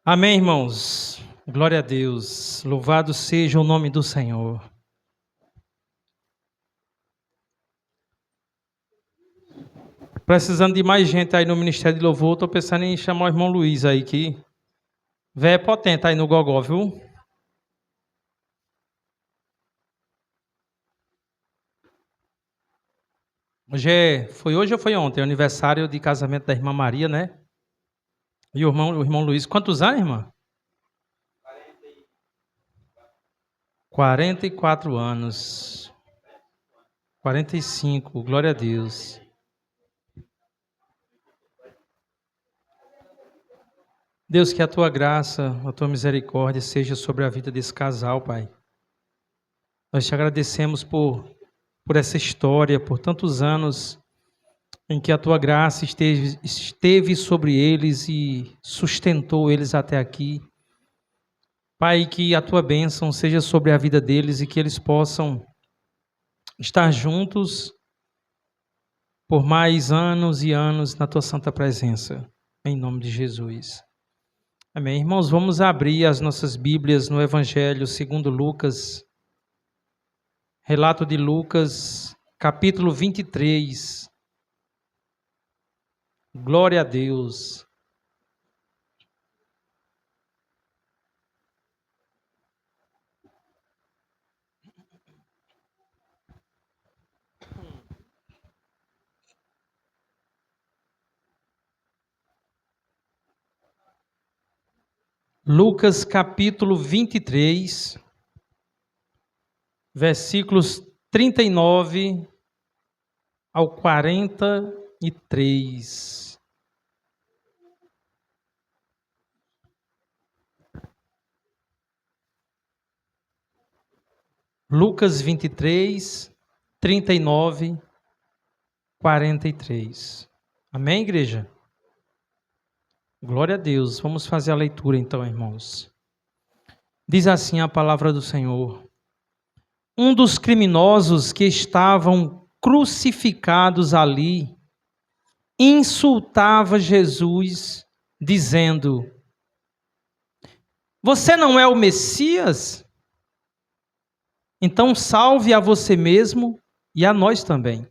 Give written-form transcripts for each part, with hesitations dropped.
Amém, irmãos. Glória a Deus. Louvado seja o nome do Senhor. Precisando de mais gente aí no Ministério de Louvor, estou pensando em chamar o irmão Luiz aí, que véio é potente aí no gogó, viu? Foi hoje ou foi ontem? Aniversário de casamento da irmã Maria, né? E o irmão Luiz, quantos anos, irmã? 44 anos. 45, glória a Deus. Deus, que a tua graça, a tua misericórdia seja sobre a vida desse casal, Pai. Nós te agradecemos por essa história, por tantos anos em que a tua graça esteve sobre eles e sustentou eles até aqui. Pai, que a tua bênção seja sobre a vida deles e que eles possam estar juntos por mais anos e anos na tua santa presença, em nome de Jesus. Amém. Irmãos, vamos abrir as nossas Bíblias no Evangelho segundo Lucas, relato de Lucas, capítulo 23. Glória a Deus. Lucas capítulo 23, versículos 39 ao 43. Lucas 23, 39, 43. Amém, igreja? Glória a Deus. Vamos fazer a leitura então, irmãos. Diz assim a palavra do Senhor. Um dos criminosos que estavam crucificados ali insultava Jesus, dizendo: Você não é o Messias? Então salve a você mesmo e a nós também.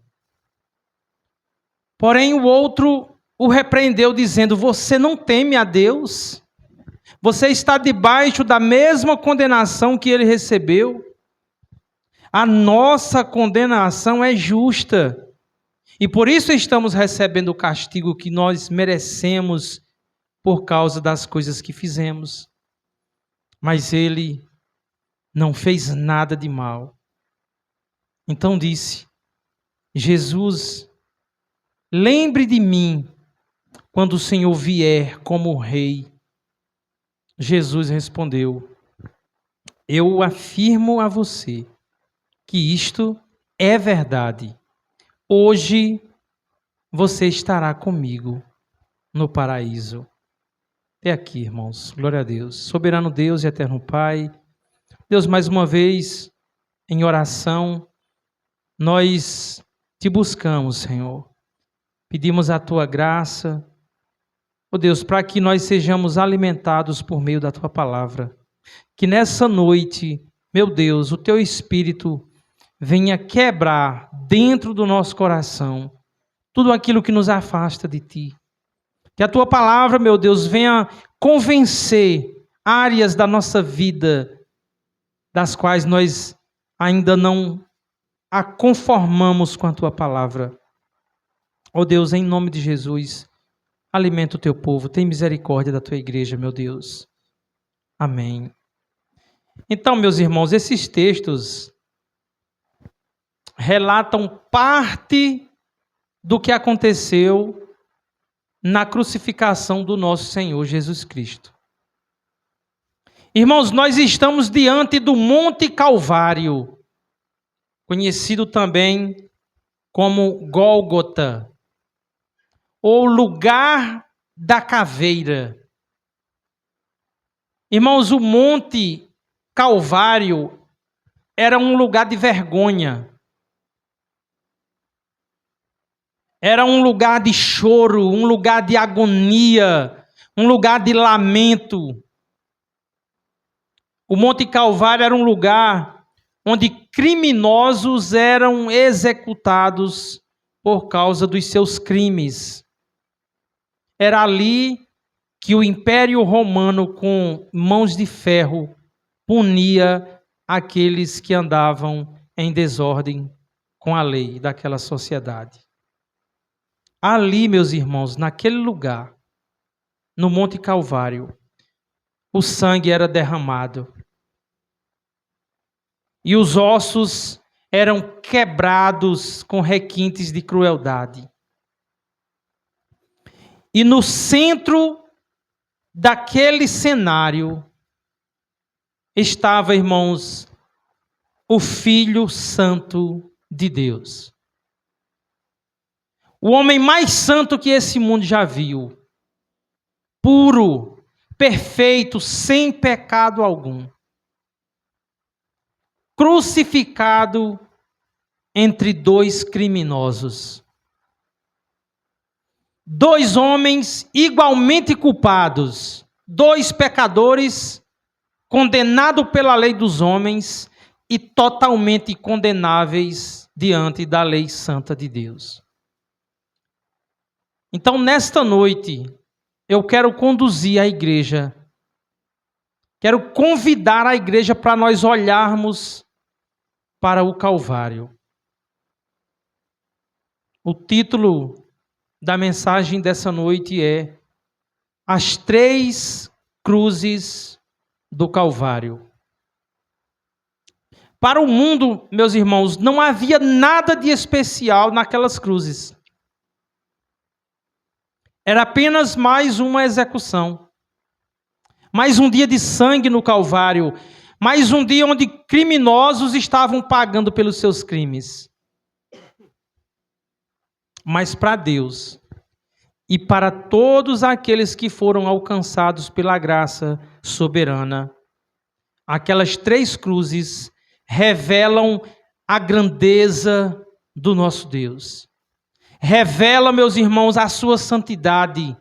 Porém o outro o repreendeu, dizendo: Você não teme a Deus? Você está debaixo da mesma condenação que ele recebeu. A nossa condenação é justa. E por isso estamos recebendo o castigo que nós merecemos por causa das coisas que fizemos. Mas ele não fez nada de mal. Então disse: Jesus, lembre de mim quando o Senhor vier como rei. Jesus respondeu: Eu afirmo a você que isto é verdade. Hoje você estará comigo no paraíso. Até aqui, irmãos. Glória a Deus. Soberano Deus e eterno Pai, Deus, mais uma vez, em oração, nós te buscamos, Senhor. Pedimos a tua graça, ó Deus, para que nós sejamos alimentados por meio da tua palavra. Que nessa noite, meu Deus, o teu Espírito venha quebrar dentro do nosso coração tudo aquilo que nos afasta de ti. Que a tua palavra, meu Deus, venha convencer áreas da nossa vida das quais nós ainda não a conformamos com a tua palavra. Ó Deus, em nome de Jesus, alimenta o teu povo, tem misericórdia da tua igreja, meu Deus. Amém. Então, meus irmãos, esses textos relatam parte do que aconteceu na crucificação do nosso Senhor Jesus Cristo. Irmãos, nós estamos diante do Monte Calvário, conhecido também como Gólgota, ou lugar da caveira. Irmãos, o Monte Calvário era um lugar de vergonha. Era um lugar de choro, um lugar de agonia, um lugar de lamento. O Monte Calvário era um lugar onde criminosos eram executados por causa dos seus crimes. Era ali que o Império Romano, com mãos de ferro, punia aqueles que andavam em desordem com a lei daquela sociedade. Ali, meus irmãos, naquele lugar, no Monte Calvário, o sangue era derramado. E os ossos eram quebrados com requintes de crueldade. E no centro daquele cenário estava, irmãos, o Filho Santo de Deus. O homem mais santo que esse mundo já viu. Puro, perfeito, sem pecado algum. Crucificado entre dois criminosos. Dois homens igualmente culpados. Dois pecadores condenados pela lei dos homens e totalmente condenáveis diante da lei santa de Deus. Então, nesta noite, eu quero conduzir a igreja, quero convidar a igreja para nós olharmos para o Calvário. O título da mensagem dessa noite é As Três Cruzes do Calvário. Para o mundo, meus irmãos, não havia nada de especial naquelas cruzes. Era apenas mais uma execução. Mais um dia de sangue no Calvário. Mais um dia onde criminosos estavam pagando pelos seus crimes. Mas para Deus e para todos aqueles que foram alcançados pela graça soberana, aquelas três cruzes revelam a grandeza do nosso Deus. Revela, meus irmãos, a sua santidade,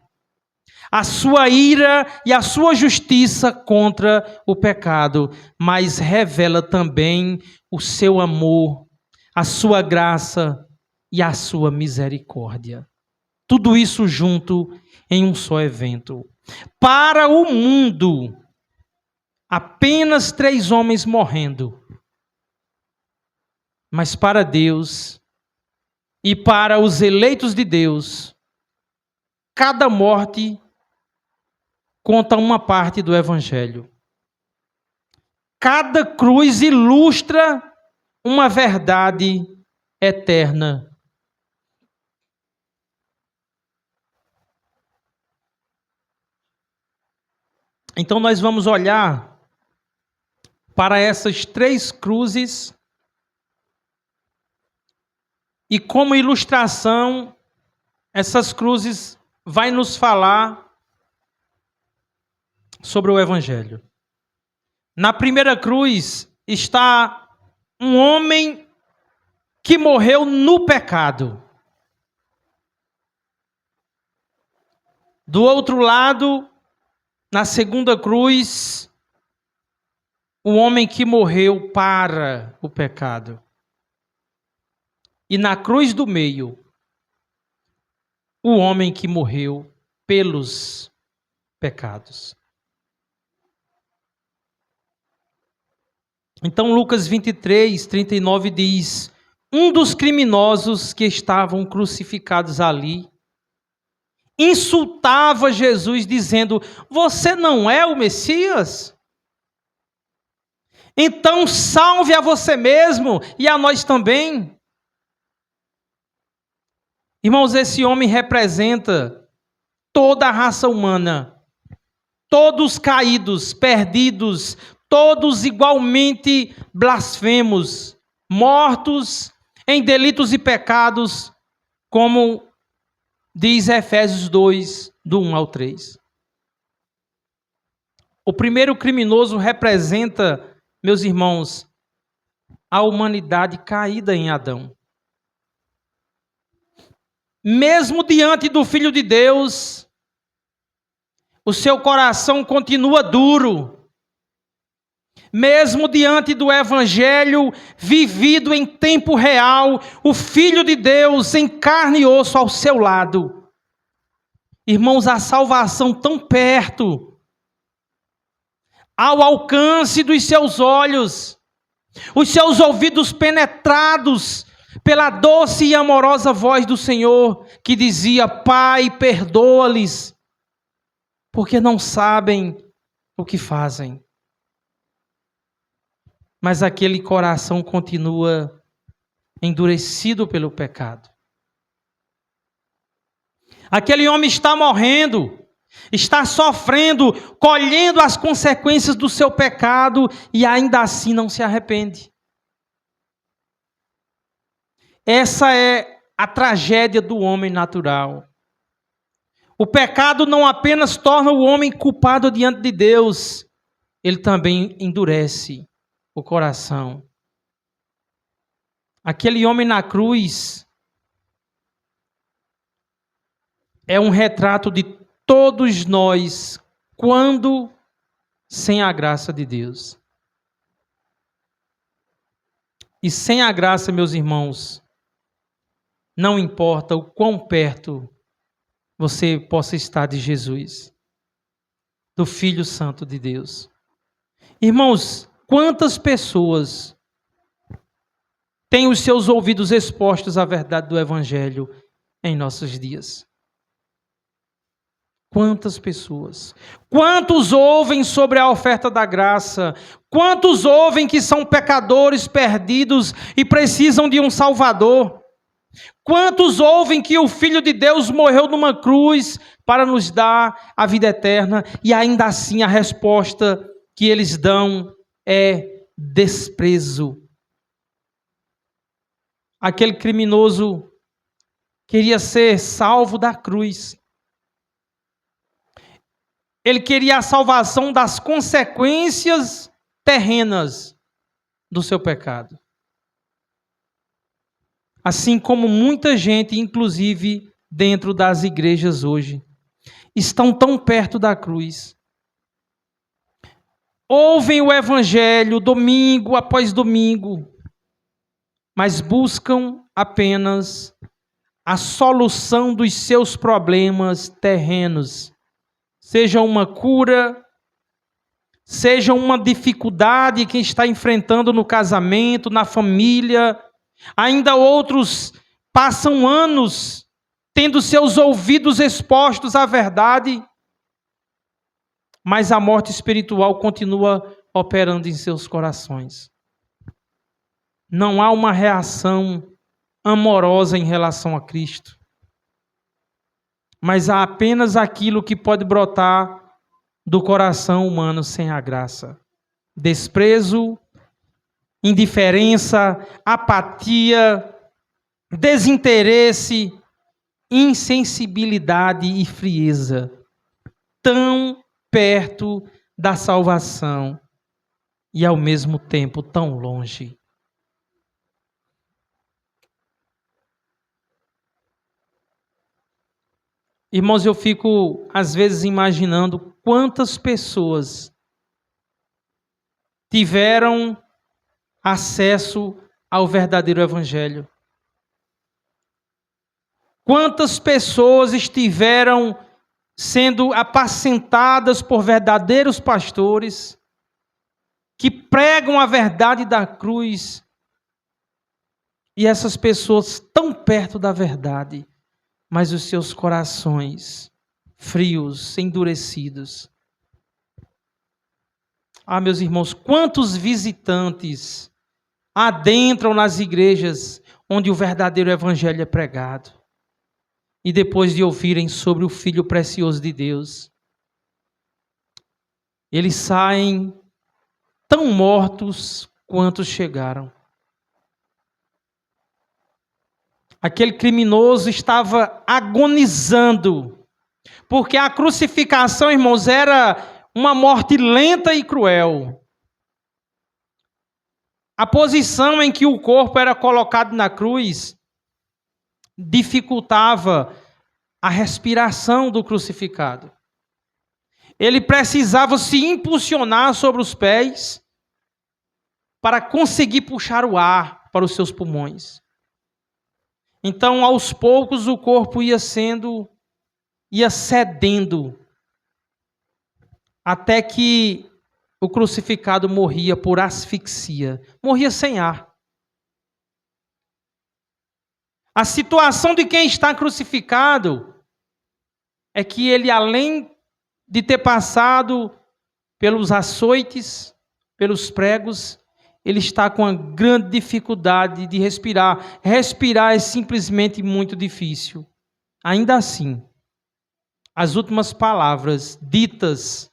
a sua ira e a sua justiça contra o pecado, mas revela também o seu amor, a sua graça e a sua misericórdia. Tudo isso junto em um só evento. Para o mundo, apenas 3 homens morrendo. Mas para Deus e para os eleitos de Deus, cada morte conta uma parte do Evangelho. Cada cruz ilustra uma verdade eterna. Então nós vamos olhar para essas 3 cruzes e como ilustração, essas cruzes vai nos falar sobre o Evangelho. Na primeira cruz está um homem que morreu no pecado. Do outro lado, na segunda cruz, o homem que morreu para o pecado. E na cruz do meio, o homem que morreu pelos pecados. Então Lucas 23, 39 diz: um dos criminosos que estavam crucificados ali insultava Jesus dizendo: você não é o Messias? Então salve a você mesmo e a nós também. Irmãos, esse homem representa toda a raça humana, todos caídos, perdidos, todos igualmente blasfemos, mortos em delitos e pecados, como diz Efésios 2, do 1 ao 3. O primeiro criminoso representa, meus irmãos, a humanidade caída em Adão. Mesmo diante do Filho de Deus, o seu coração continua duro. Mesmo diante do Evangelho vivido em tempo real, o Filho de Deus em carne e osso ao seu lado. Irmãos, a salvação tão perto, ao alcance dos seus olhos, os seus ouvidos penetrados pela doce e amorosa voz do Senhor, que dizia: Pai, perdoa-lhes, porque não sabem o que fazem. Mas aquele coração continua endurecido pelo pecado. Aquele homem está morrendo, está sofrendo, colhendo as consequências do seu pecado e ainda assim não se arrepende. Essa é a tragédia do homem natural. O pecado não apenas torna o homem culpado diante de Deus, ele também endurece o coração. Aquele homem na cruz é um retrato de todos nós quando sem a graça de Deus. E sem a graça, meus irmãos, não importa o quão perto você possa estar de Jesus, do Filho Santo de Deus. Irmãos, quantas pessoas têm os seus ouvidos expostos à verdade do Evangelho em nossos dias? Quantas pessoas? Quantos ouvem sobre a oferta da graça? Quantos ouvem que são pecadores perdidos e precisam de um Salvador? Quantos ouvem que o Filho de Deus morreu numa cruz para nos dar a vida eterna e ainda assim a resposta que eles dão é desprezo? Aquele criminoso queria ser salvo da cruz. Ele queria a salvação das consequências terrenas do seu pecado. Assim como muita gente, inclusive dentro das igrejas hoje, estão tão perto da cruz. Ouvem o Evangelho domingo após domingo, mas buscam apenas a solução dos seus problemas terrenos. Seja uma cura, seja uma dificuldade que está enfrentando no casamento, na família. Ainda outros passam anos tendo seus ouvidos expostos à verdade, mas a morte espiritual continua operando em seus corações. Não há uma reação amorosa em relação a Cristo, mas há apenas aquilo que pode brotar do coração humano sem a graça: desprezo, indiferença, apatia, desinteresse, insensibilidade e frieza. Tão perto da salvação e ao mesmo tempo tão longe. Irmãos, eu fico às vezes imaginando quantas pessoas tiveram acesso ao verdadeiro Evangelho. Quantas pessoas estiveram sendo apacentadas por verdadeiros pastores que pregam a verdade da cruz, e essas pessoas tão perto da verdade, mas os seus corações frios, endurecidos. Ah, meus irmãos, quantos visitantes adentram nas igrejas onde o verdadeiro Evangelho é pregado, e depois de ouvirem sobre o Filho precioso de Deus, eles saem tão mortos quanto chegaram. Aquele criminoso estava agonizando, porque a crucificação, irmãos, era uma morte lenta e cruel. A posição em que o corpo era colocado na cruz dificultava a respiração do crucificado. Ele precisava se impulsionar sobre os pés para conseguir puxar o ar para os seus pulmões. Então, aos poucos, o corpo ia cedendo, até que o crucificado morria por asfixia, morria sem ar. A situação de quem está crucificado é que ele, além de ter passado pelos açoites, pelos pregos, ele está com uma grande dificuldade de respirar. Respirar é simplesmente muito difícil. Ainda assim, as últimas palavras ditas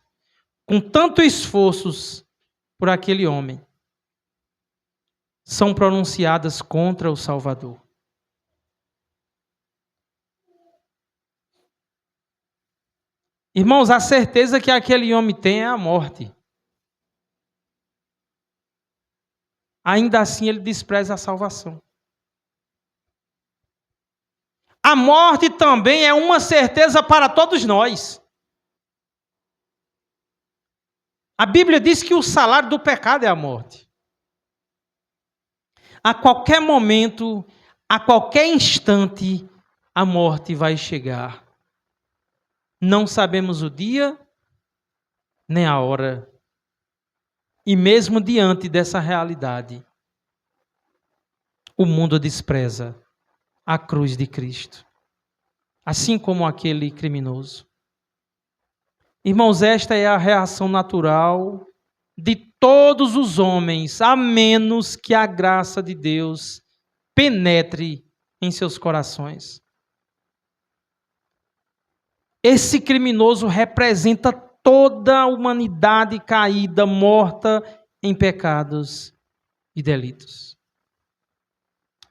com tanto esforço por aquele homem são pronunciadas contra o Salvador. Irmãos, a certeza que aquele homem tem é a morte. Ainda assim, ele despreza a salvação. A morte também é uma certeza para todos nós. A Bíblia diz que o salário do pecado é a morte. A qualquer momento, a qualquer instante, a morte vai chegar. Não sabemos o dia, nem a hora. E mesmo diante dessa realidade, o mundo despreza a cruz de Cristo, assim como aquele criminoso. Irmãos, esta é a reação natural de todos os homens, a menos que a graça de Deus penetre em seus corações. Esse criminoso representa toda a humanidade caída, morta em pecados e delitos.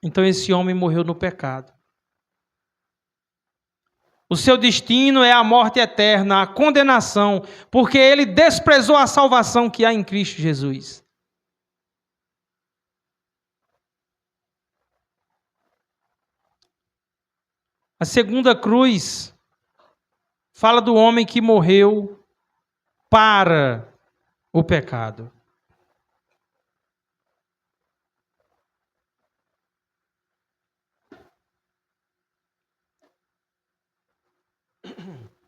Então esse homem morreu no pecado. O seu destino é a morte eterna, a condenação, porque ele desprezou a salvação que há em Cristo Jesus. A segunda cruz fala do homem que morreu para o pecado.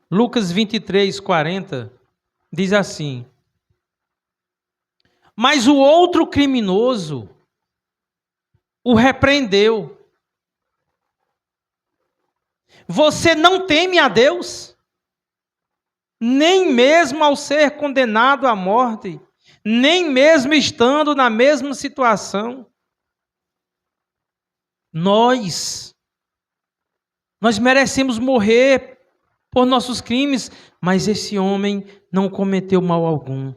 Lucas 23, 40 diz assim: mas o outro criminoso o repreendeu. Você não teme a Deus? Nem mesmo ao ser condenado à morte, nem mesmo estando na mesma situação. Nós merecemos morrer por nossos crimes, mas esse homem não cometeu mal algum.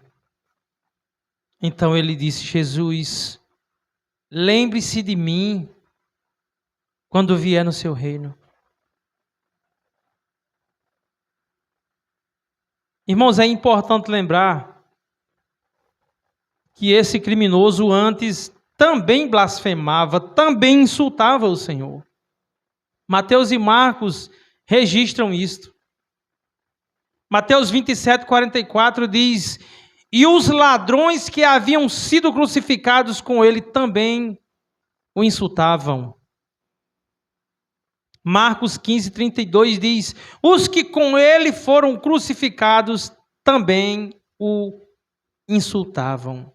Então ele disse: Jesus, lembre-se de mim quando vier no seu reino. Irmãos, é importante lembrar que esse criminoso antes também blasfemava, também insultava o Senhor. Mateus e Marcos registram isto. Mateus 27, 44 diz: e os ladrões que haviam sido crucificados com ele também o insultavam. Marcos 15, 32 diz: os que com ele foram crucificados também o insultavam.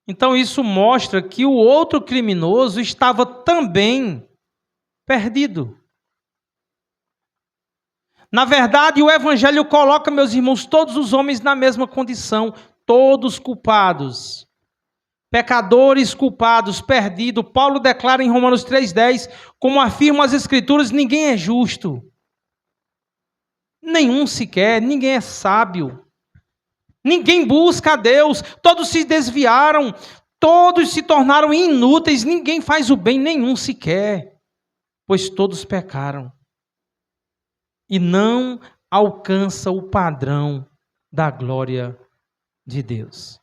Então isso mostra que o outro criminoso estava também perdido. Na verdade, o Evangelho coloca, meus irmãos, todos os homens na mesma condição, todos culpados. Pecadores culpados, perdidos. Paulo declara em Romanos 3,10, como afirmam as Escrituras, ninguém é justo. Nenhum sequer, ninguém é sábio. Ninguém busca a Deus, todos se desviaram, todos se tornaram inúteis, ninguém faz o bem, nenhum sequer, pois todos pecaram. E não alcança o padrão da glória de Deus.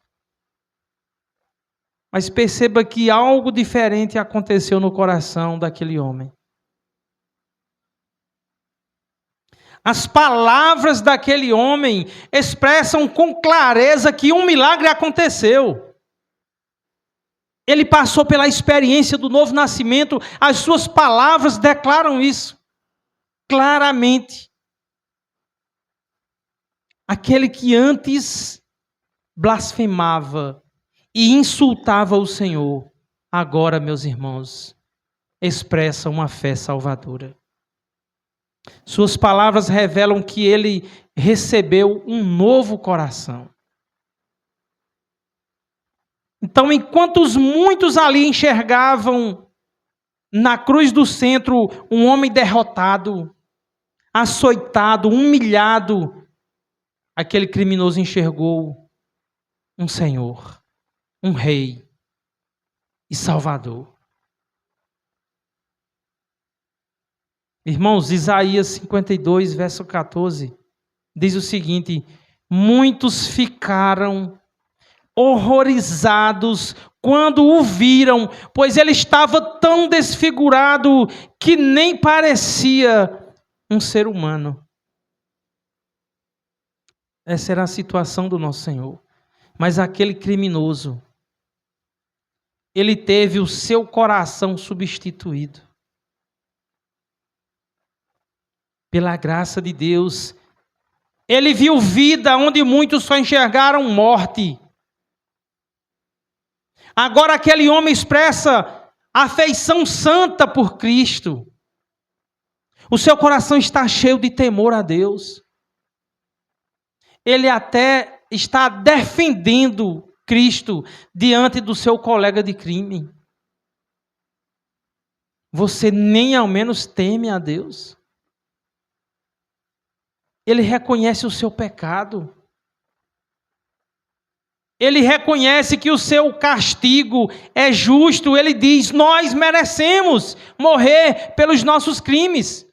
Mas perceba que algo diferente aconteceu no coração daquele homem. As palavras daquele homem expressam com clareza que um milagre aconteceu. Ele passou pela experiência do novo nascimento, as suas palavras declaram isso claramente. Aquele que antes blasfemava e insultava o Senhor, agora, meus irmãos, expressa uma fé salvadora. Suas palavras revelam que ele recebeu um novo coração. Então, enquanto muitos ali enxergavam na cruz do centro um homem derrotado, açoitado, humilhado, aquele criminoso enxergou um Senhor, um Rei e Salvador. Irmãos, Isaías 52, verso 14, diz o seguinte: muitos ficaram horrorizados quando o viram, pois ele estava tão desfigurado que nem parecia um ser humano. Essa era a situação do nosso Senhor. Mas aquele criminoso, ele teve o seu coração substituído. Pela graça de Deus, ele viu vida onde muitos só enxergaram morte. Agora aquele homem expressa afeição santa por Cristo. O seu coração está cheio de temor a Deus. Ele até está defendendo Cristo diante do seu colega de crime. Você nem ao menos teme a Deus. Ele reconhece o seu pecado. Ele reconhece que o seu castigo é justo. Ele diz: nós merecemos morrer pelos nossos crimes.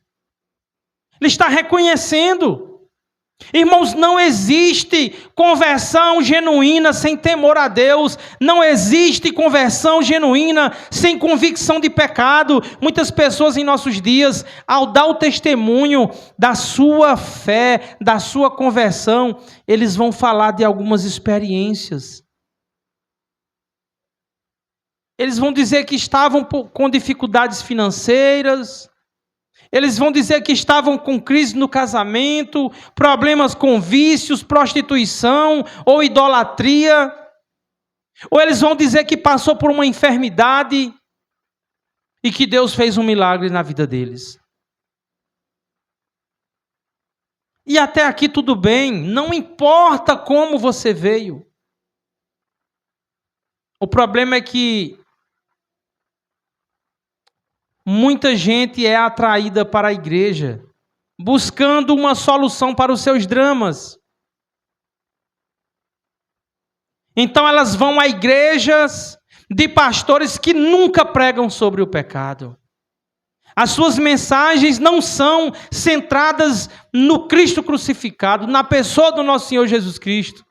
Ele está reconhecendo. Irmãos, não existe conversão genuína sem temor a Deus. Não existe conversão genuína sem convicção de pecado. Muitas pessoas em nossos dias, ao dar o testemunho da sua fé, da sua conversão, eles vão falar de algumas experiências. Eles vão dizer que estavam com dificuldades financeiras. Eles vão dizer que estavam com crise no casamento, problemas com vícios, prostituição ou idolatria. Ou eles vão dizer que passou por uma enfermidade e que Deus fez um milagre na vida deles. E até aqui tudo bem, não importa como você veio. O problema é que muita gente é atraída para a igreja, buscando uma solução para os seus dramas. Então elas vão a igrejas de pastores que nunca pregam sobre o pecado. As suas mensagens não são centradas no Cristo crucificado, na pessoa do nosso Senhor Jesus Cristo.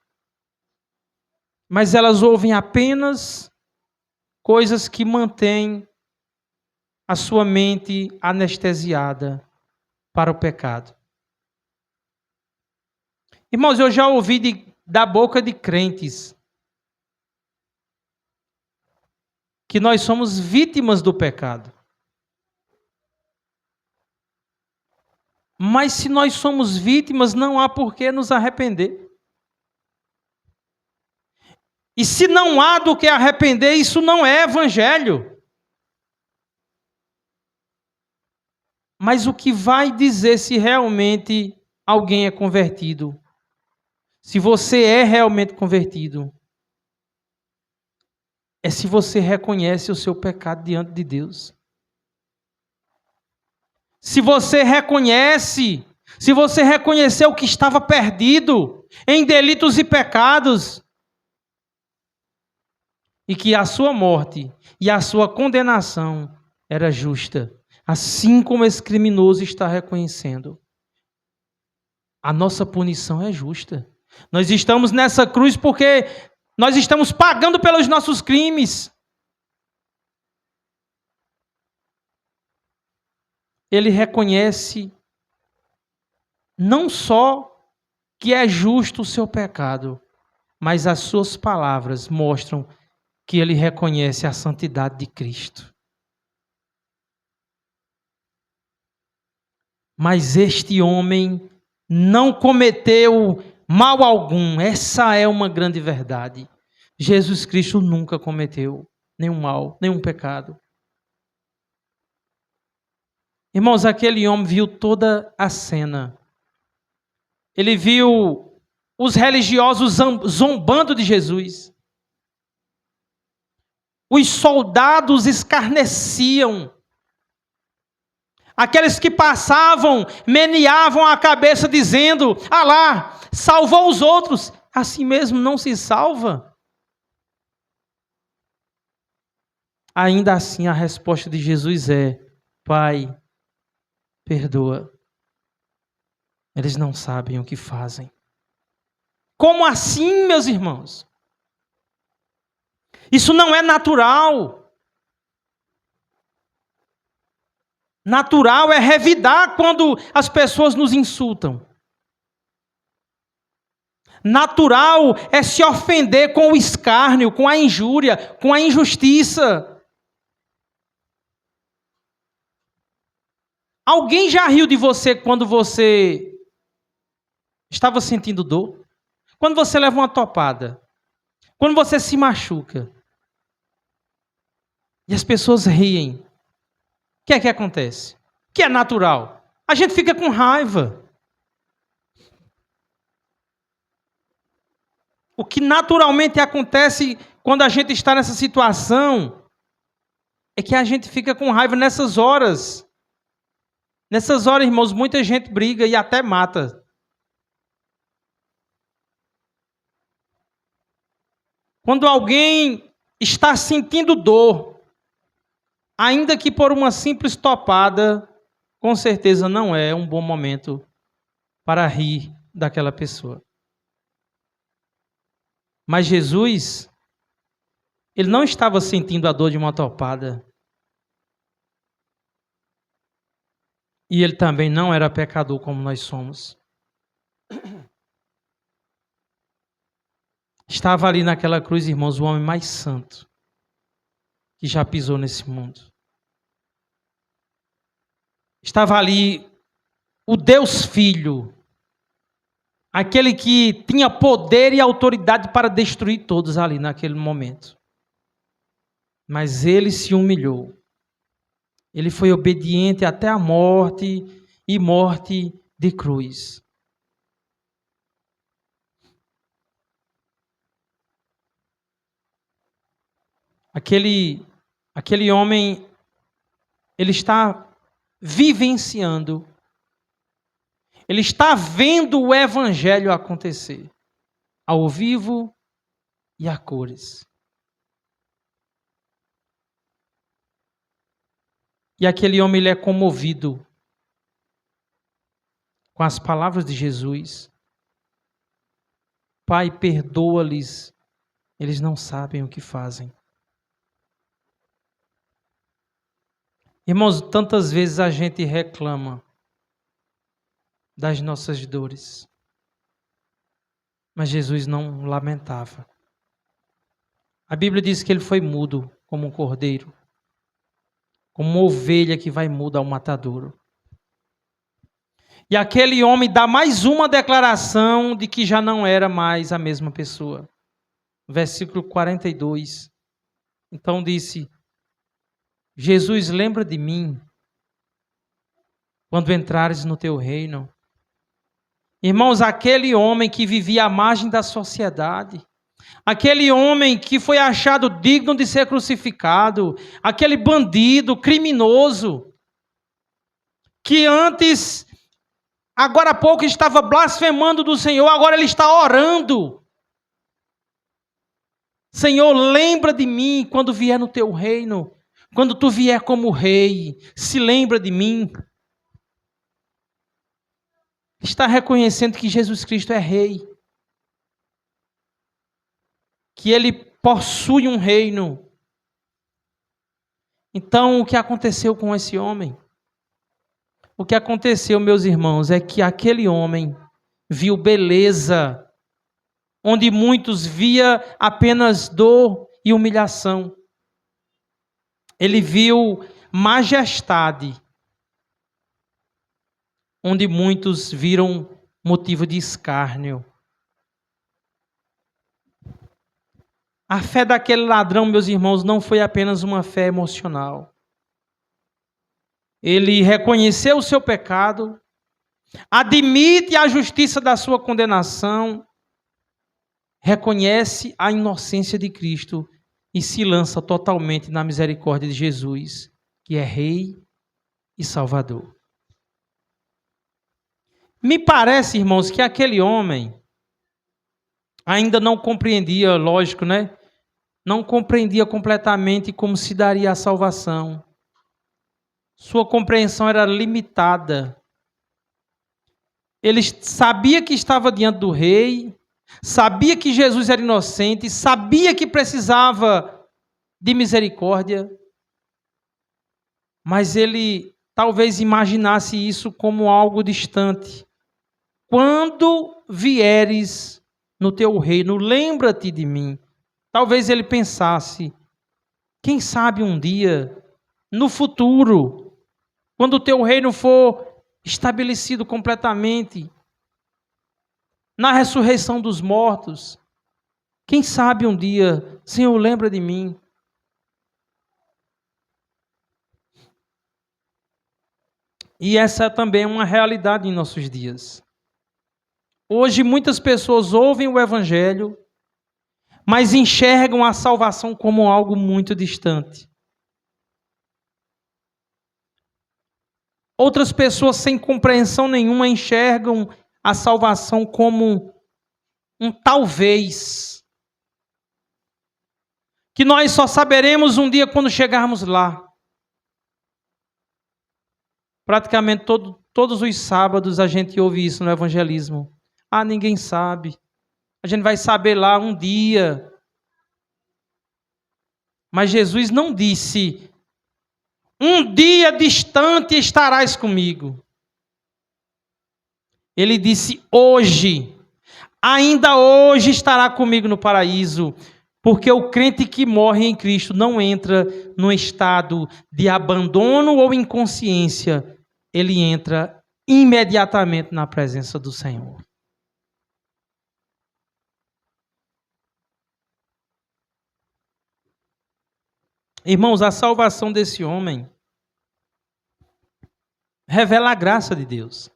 Mas elas ouvem apenas coisas que mantêm a sua mente anestesiada para o pecado. Irmãos, eu já ouvi da boca de crentes que nós somos vítimas do pecado. Mas se nós somos vítimas, não há por que nos arrepender. E se não há do que arrepender, isso não é evangelho. Mas o que vai dizer se realmente alguém é convertido? Se você é realmente convertido, é se você reconhece o seu pecado diante de Deus. Se você reconheceu que estava perdido em delitos e pecados, e que a sua morte e a sua condenação era justa, assim como esse criminoso está reconhecendo. A nossa punição é justa. Nós estamos nessa cruz porque nós estamos pagando pelos nossos crimes. Ele reconhece não só que é justo o seu pecado, mas as suas palavras mostram que ele reconhece a santidade de Cristo. Mas este homem não cometeu mal algum. Essa é uma grande verdade. Jesus Cristo nunca cometeu nenhum mal, nenhum pecado. Irmãos, aquele homem viu toda a cena. Ele viu os religiosos zombando de Jesus. Os soldados escarneciam. Aqueles que passavam, meneavam a cabeça dizendo: ah lá, salvou os outros, assim mesmo não se salva? Ainda assim a resposta de Jesus é: Pai, perdoa. Eles não sabem o que fazem. Como assim, meus irmãos? Isso não é natural. Natural é revidar quando as pessoas nos insultam. Natural é se ofender com o escárnio, com a injúria, com a injustiça. Alguém já riu de você quando você estava sentindo dor? Quando você leva uma topada? Quando você se machuca? E as pessoas riem. O que é que acontece? O que é natural? A gente fica com raiva. O que naturalmente acontece quando a gente está nessa situação é que a gente fica com raiva nessas horas. Nessas horas, irmãos, muita gente briga e até mata. Quando alguém está sentindo dor, ainda que por uma simples topada, com certeza não é um bom momento para rir daquela pessoa. Mas Jesus, ele não estava sentindo a dor de uma topada. E ele também não era pecador como nós somos. Estava ali naquela cruz, irmãos, o homem mais santo que já pisou nesse mundo. Estava ali o Deus Filho, aquele que tinha poder e autoridade para destruir todos ali naquele momento. Mas ele se humilhou. Ele foi obediente até a morte e morte de cruz. Aquele homem, ele está vivenciando, ele está vendo o evangelho acontecer, ao vivo e a cores. E aquele homem, ele é comovido com as palavras de Jesus. Pai, perdoa-lhes, eles não sabem o que fazem. Irmãos, tantas vezes a gente reclama das nossas dores, mas Jesus não lamentava. A Bíblia diz que ele foi mudo como um cordeiro, como uma ovelha que vai muda ao matadouro. E aquele homem dá mais uma declaração de que já não era mais a mesma pessoa. Versículo 42. Então disse: Jesus, lembra de mim quando entrares no teu reino. Irmãos, aquele homem que vivia à margem da sociedade, aquele homem que foi achado digno de ser crucificado, aquele bandido, criminoso, que antes, agora há pouco estava blasfemando do Senhor, agora ele está orando. Senhor, lembra de mim quando vier no teu reino, quando tu vier como rei, se lembra de mim. Está reconhecendo que Jesus Cristo é rei, que ele possui um reino. Então, o que aconteceu com esse homem? O que aconteceu, meus irmãos, é que aquele homem viu beleza, onde muitos via apenas dor e humilhação. Ele viu majestade, onde muitos viram motivo de escárnio. A fé daquele ladrão, meus irmãos, não foi apenas uma fé emocional. Ele reconheceu o seu pecado, admite a justiça da sua condenação, reconhece a inocência de Cristo e se lança totalmente na misericórdia de Jesus, que é Rei e Salvador. Me parece, irmãos, que aquele homem ainda não compreendia, lógico, né? Não compreendia completamente como se daria a salvação. Sua compreensão era limitada. Ele sabia que estava diante do rei, sabia que Jesus era inocente, sabia que precisava de misericórdia, mas ele talvez imaginasse isso como algo distante. Quando vieres no teu reino, lembra-te de mim. Talvez ele pensasse, quem sabe um dia, no futuro, quando o teu reino for estabelecido completamente, na ressurreição dos mortos, quem sabe um dia, Senhor, lembra de mim. E essa também é uma realidade em nossos dias. Hoje muitas pessoas ouvem o Evangelho, mas enxergam a salvação como algo muito distante. Outras pessoas sem compreensão nenhuma enxergam a salvação como um talvez, que nós só saberemos um dia quando chegarmos lá. Praticamente todos os sábados a gente ouve isso no evangelismo. Ah, ninguém sabe. A gente vai saber lá um dia. Mas Jesus não disse, um dia distante estarás comigo. Ele disse, hoje, ainda hoje estará comigo no paraíso, porque o crente que morre em Cristo não entra num estado de abandono ou inconsciência, ele entra imediatamente na presença do Senhor. Irmãos, a salvação desse homem revela a graça de Deus.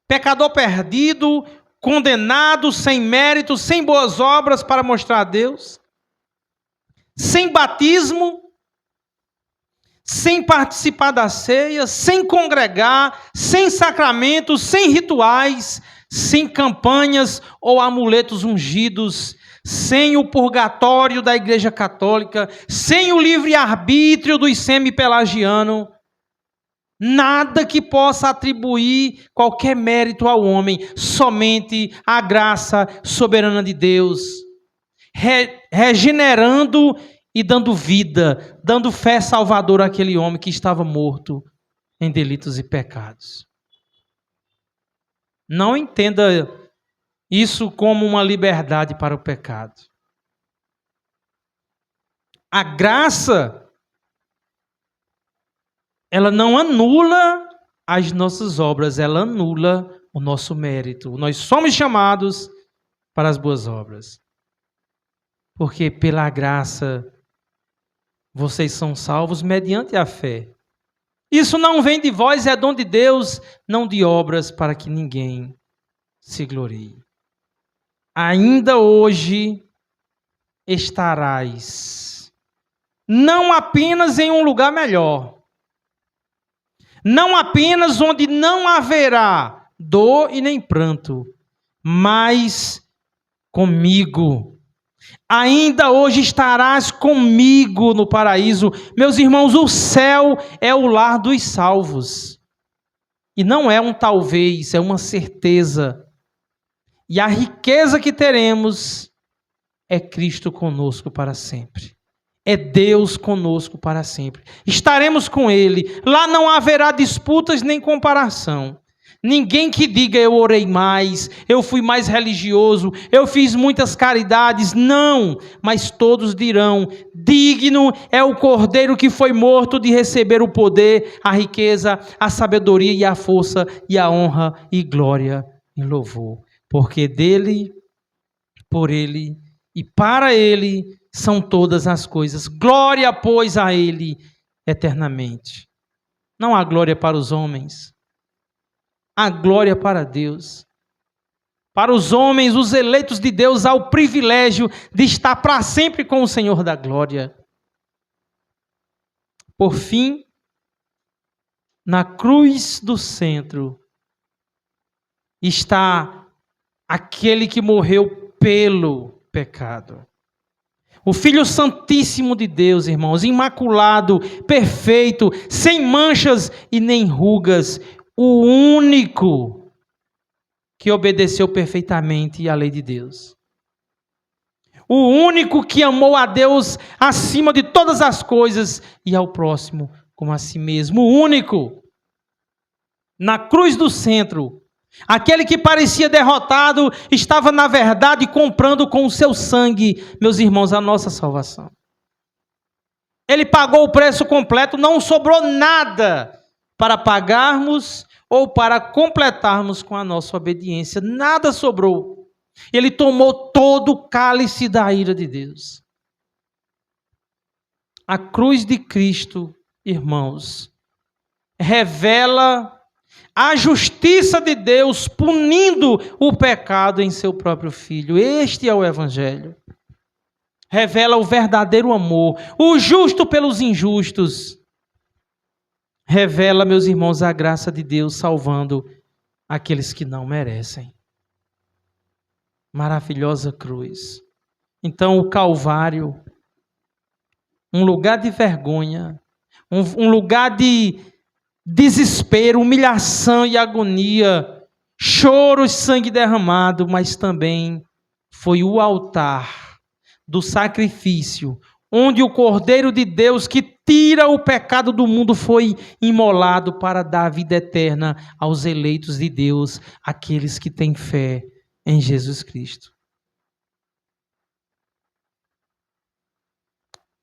Pecador perdido, condenado, sem mérito, sem boas obras para mostrar a Deus, sem batismo, sem participar da ceia, sem congregar, sem sacramentos, sem rituais, sem campanhas ou amuletos ungidos, sem o purgatório da Igreja Católica, sem o livre-arbítrio dos semi-pelagianos, nada que possa atribuir qualquer mérito ao homem, somente a graça soberana de Deus, regenerando e dando vida, dando fé salvadora àquele homem que estava morto em delitos e pecados. Não entenda isso como uma liberdade para o pecado. A graça, ela não anula as nossas obras, ela anula o nosso mérito. Nós somos chamados para as boas obras. Porque pela graça vocês são salvos mediante a fé. Isso não vem de vós, é dom de Deus, não de obras, para que ninguém se glorie. Ainda hoje estarás não apenas em um lugar melhor, não apenas onde não haverá dor e nem pranto, mas comigo. Ainda hoje estarás comigo no paraíso. Meus irmãos, o céu é o lar dos salvos. E não é um talvez, é uma certeza. E a riqueza que teremos é Cristo conosco para sempre. é Deus conosco para sempre. Estaremos com Ele. Lá não haverá disputas nem comparação. Ninguém que diga eu orei mais, eu fui mais religioso, eu fiz muitas caridades. Não, mas todos dirão: digno é o Cordeiro que foi morto de receber o poder, a riqueza, a sabedoria e a força e a honra e glória e louvor. Porque dele, por ele e para ele são todas as coisas. Glória, pois, a ele eternamente. Não há glória para os homens. A glória para Deus. Para os homens, os eleitos de Deus, há o privilégio de estar para sempre com o Senhor da glória. Por fim, na cruz do centro, está aquele que morreu pelo pecado. O Filho Santíssimo de Deus, irmãos, imaculado, perfeito, sem manchas e nem rugas, o único que obedeceu perfeitamente à lei de Deus. O único que amou a Deus acima de todas as coisas e ao próximo como a si mesmo. O único. Na cruz do centro, aquele que parecia derrotado estava, na verdade, comprando com o seu sangue, meus irmãos, a nossa salvação. Ele pagou o preço completo, não sobrou nada para pagarmos ou para completarmos com a nossa obediência. Nada sobrou. Ele tomou todo o cálice da ira de Deus. A cruz de Cristo, irmãos, revela a justiça de Deus punindo o pecado em seu próprio Filho. Este é o Evangelho. Revela o verdadeiro amor, o justo pelos injustos. Revela, meus irmãos, a graça de Deus salvando aqueles que não merecem. Maravilhosa cruz. Então, o Calvário, um lugar de vergonha, um lugar de desespero, humilhação e agonia, choro e sangue derramado, mas também foi o altar do sacrifício, onde o Cordeiro de Deus que tira o pecado do mundo foi imolado para dar vida eterna aos eleitos de Deus, aqueles que têm fé em Jesus Cristo.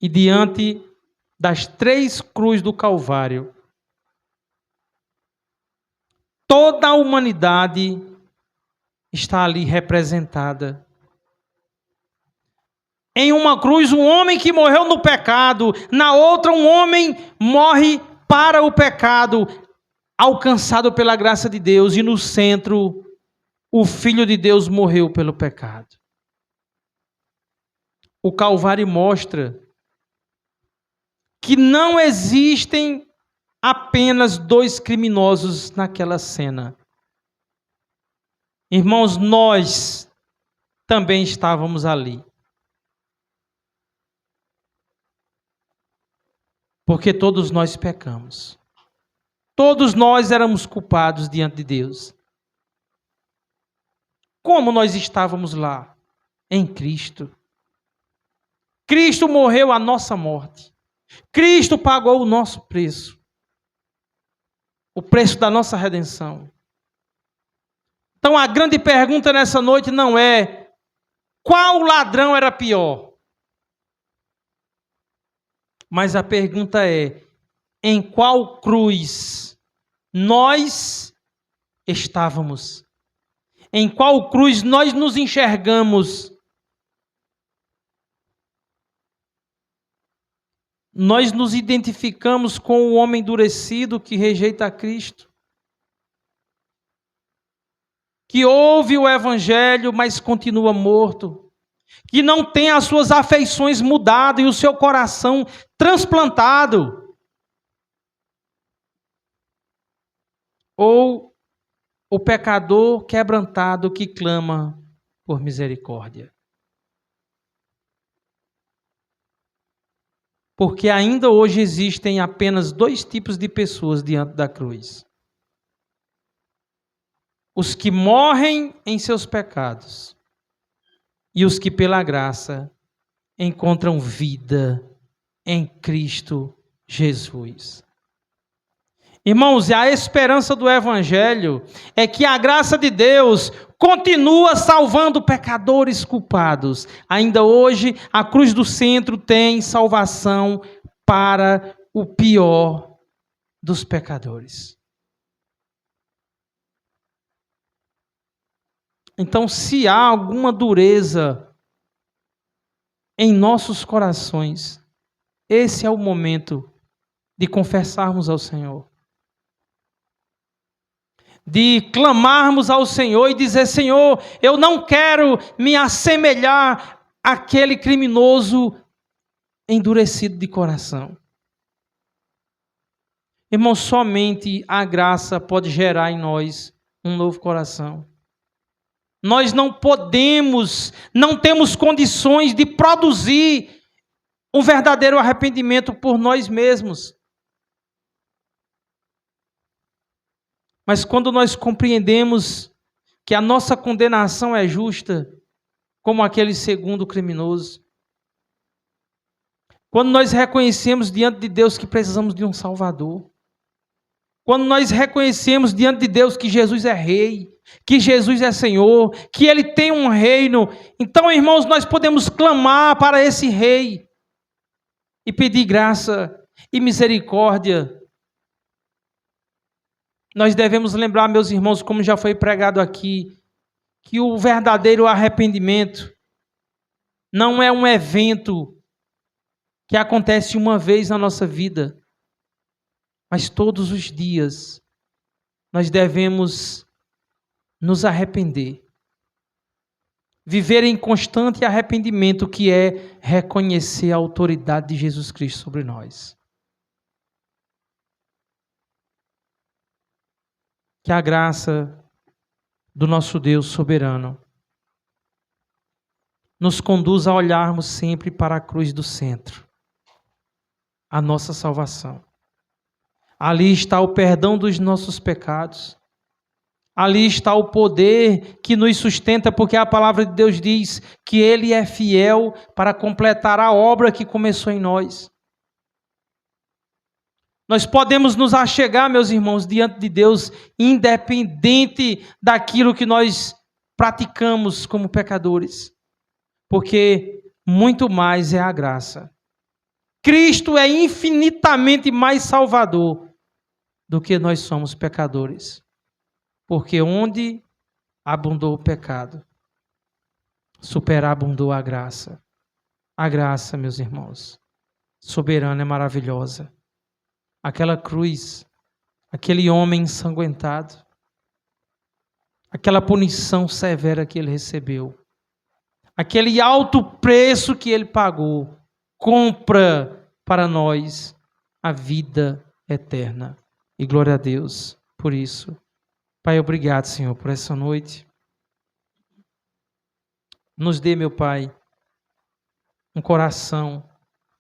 E diante das 3 cruzes do Calvário, toda a humanidade está ali representada. Em uma cruz, um homem que morreu no pecado. Na outra, um homem morre para o pecado, alcançado pela graça de Deus. E no centro, o Filho de Deus morreu pelo pecado. O Calvário mostra que não existem apenas 2 criminosos naquela cena. Irmãos, nós também estávamos ali. Porque todos nós pecamos. Todos nós éramos culpados diante de Deus. Como nós estávamos lá? Em Cristo. Cristo morreu a nossa morte. Cristo pagou o nosso preço. O preço da nossa redenção. Então a grande pergunta nessa noite não é qual ladrão era pior. Mas a pergunta é, em qual cruz nós estávamos? Em qual cruz nós nos enxergamos? Nós nos identificamos com o homem endurecido que rejeita a Cristo, que ouve o Evangelho, mas continua morto, que não tem as suas afeições mudadas e o seu coração transplantado. Ou o pecador quebrantado que clama por misericórdia. Porque ainda hoje existem apenas 2 tipos de pessoas diante da cruz. Os que morrem em seus pecados e os que pela graça encontram vida em Cristo Jesus. Irmãos, e a esperança do Evangelho é que a graça de Deus continua salvando pecadores culpados. Ainda hoje, a cruz do centro tem salvação para o pior dos pecadores. Então, se há alguma dureza em nossos corações, esse é o momento de confessarmos ao Senhor. De clamarmos ao Senhor e dizer: Senhor, eu não quero me assemelhar àquele criminoso endurecido de coração. Irmão, somente a graça pode gerar em nós um novo coração. Nós não podemos, não temos condições de produzir um verdadeiro arrependimento por nós mesmos. Mas quando nós compreendemos que a nossa condenação é justa, como aquele segundo criminoso, quando nós reconhecemos diante de Deus que precisamos de um Salvador, quando nós reconhecemos diante de Deus que Jesus é Rei, que Jesus é Senhor, que Ele tem um reino, então, irmãos, nós podemos clamar para esse Rei e pedir graça e misericórdia. Nós devemos lembrar, meus irmãos, como já foi pregado aqui, que o verdadeiro arrependimento não é um evento que acontece uma vez na nossa vida, mas todos os dias nós devemos nos arrepender. Viver em constante arrependimento, que é reconhecer a autoridade de Jesus Cristo sobre nós. Que a graça do nosso Deus soberano nos conduza a olharmos sempre para a cruz do centro, a nossa salvação. Ali está o perdão dos nossos pecados. Ali está o poder que nos sustenta, porque a palavra de Deus diz que Ele é fiel para completar a obra que começou em nós. Nós podemos nos achegar, meus irmãos, diante de Deus, independente daquilo que nós praticamos como pecadores, porque muito mais é a graça. Cristo é infinitamente mais salvador do que nós somos pecadores, porque onde abundou o pecado, superabundou a graça. A graça, meus irmãos, soberana, é maravilhosa. Aquela cruz, aquele homem ensanguentado, aquela punição severa que ele recebeu, aquele alto preço que ele pagou, compra para nós a vida eterna. E glória a Deus por isso. Pai, obrigado, Senhor, por essa noite. Nos dê, meu Pai, um coração